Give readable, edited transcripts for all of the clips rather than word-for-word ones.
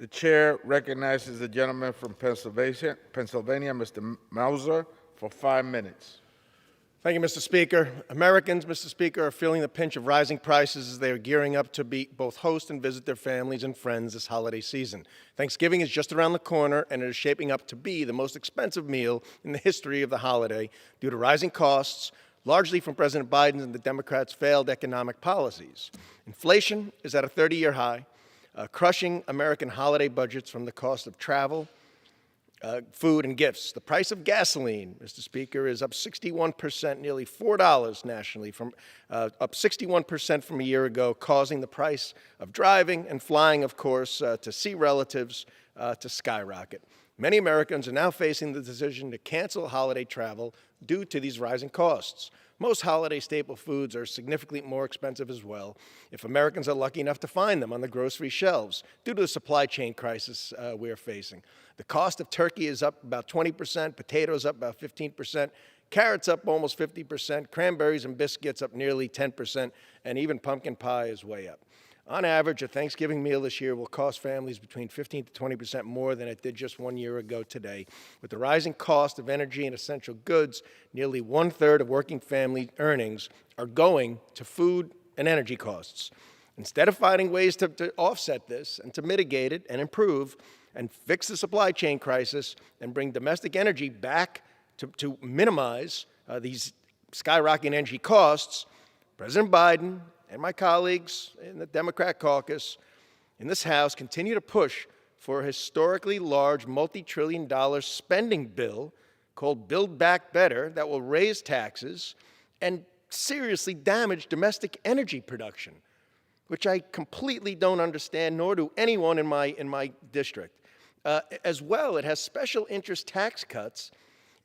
The chair recognizes the gentleman from Pennsylvania, Mr. Meuser, for 5 minutes. Thank you, Mr. Speaker. Americans, Mr. Speaker, are feeling the pinch of rising prices as they are gearing up to both host and visit their families and friends this holiday season. Thanksgiving is just around the corner, and it is shaping up to be the most expensive meal in the history of the holiday due to rising costs, largely from President Biden and the Democrats' failed economic policies. Inflation is at a 30-year high, crushing American holiday budgets from the cost of travel, food, and gifts. The price of gasoline, Mr. Speaker, is up 61%, nearly $4 nationally, up 61% from a year ago, causing the price of driving and flying, of course, to see relatives to skyrocket. Many Americans are now facing the decision to cancel holiday travel due to these rising costs. Most holiday staple foods are significantly more expensive as well, if Americans are lucky enough to find them on the grocery shelves, due to the supply chain crisis we are facing. The cost of turkey is up about 20%, potatoes up about 15%, carrots up almost 50%, cranberries and biscuits up nearly 10%, and even pumpkin pie is way up. On average, a Thanksgiving meal this year will cost families between 15 to 20% more than it did just 1 year ago today. With the rising cost of energy and essential goods, nearly 1/3 of working family earnings are going to food and energy costs. Instead of finding ways to offset this and to mitigate it and improve and fix the supply chain crisis and bring domestic energy back to minimize these skyrocketing energy costs, President Biden and my colleagues in the Democrat caucus in this House continue to push for a historically large multi-trillion-dollar spending bill called Build Back Better that will raise taxes and seriously damage domestic energy production, which I completely don't understand, nor do anyone in my district. As well, it has special interest tax cuts,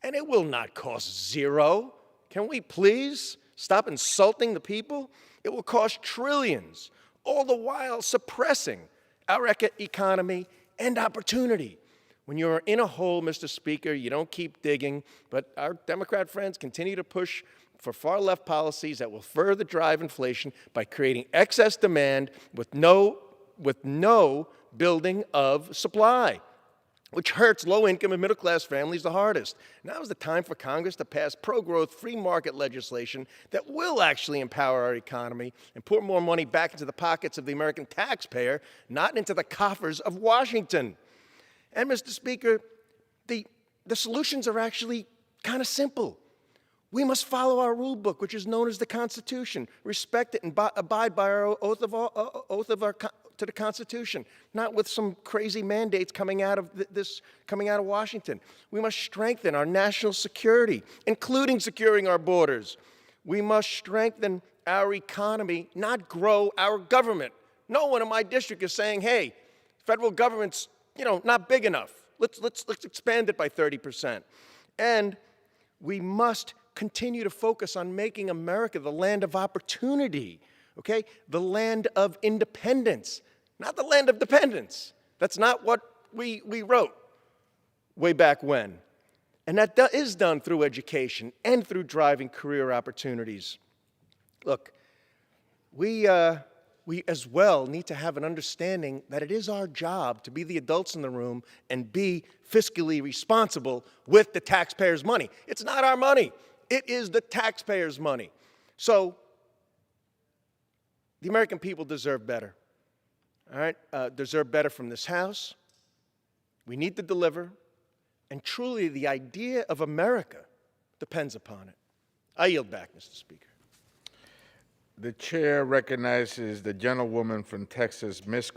and it will not cost zero. Can we please stop insulting the people? It will cost trillions, all the while suppressing our economy and opportunity. When you're in a hole, Mr. Speaker, you don't keep digging, but our Democrat friends continue to push for far-left policies that will further drive inflation by creating excess demand with no building of supply, which hurts low-income and middle-class families the hardest. Now is the time for Congress to pass pro-growth, free-market legislation that will actually empower our economy and pour more money back into the pockets of the American taxpayer, not into the coffers of Washington. And, Mr. Speaker, the solutions are actually kind of simple. We must follow our rule book, which is known as the Constitution, respect it and abide by our oath to the Constitution, not with some crazy mandates coming out of Washington. We must strengthen our national security, including securing our borders. We must strengthen our economy, not grow our government. No one in my district is saying, hey, federal government's, not big enough. Let's expand it by 30%. And we must continue to focus on making America the land of opportunity, okay? The land of independence, not the land of dependence. That's not what we wrote way back when. And that is done through education and through driving career opportunities. Look, we as well need to have an understanding that it is our job to be the adults in the room and be fiscally responsible with the taxpayers' money. It's not our money. It is the taxpayers' money. So the American people deserve better, all right? Deserve better from this House. We need to deliver. And truly, the idea of America depends upon it. I yield back, Mr. Speaker. The chair recognizes the gentlewoman from Texas, Ms.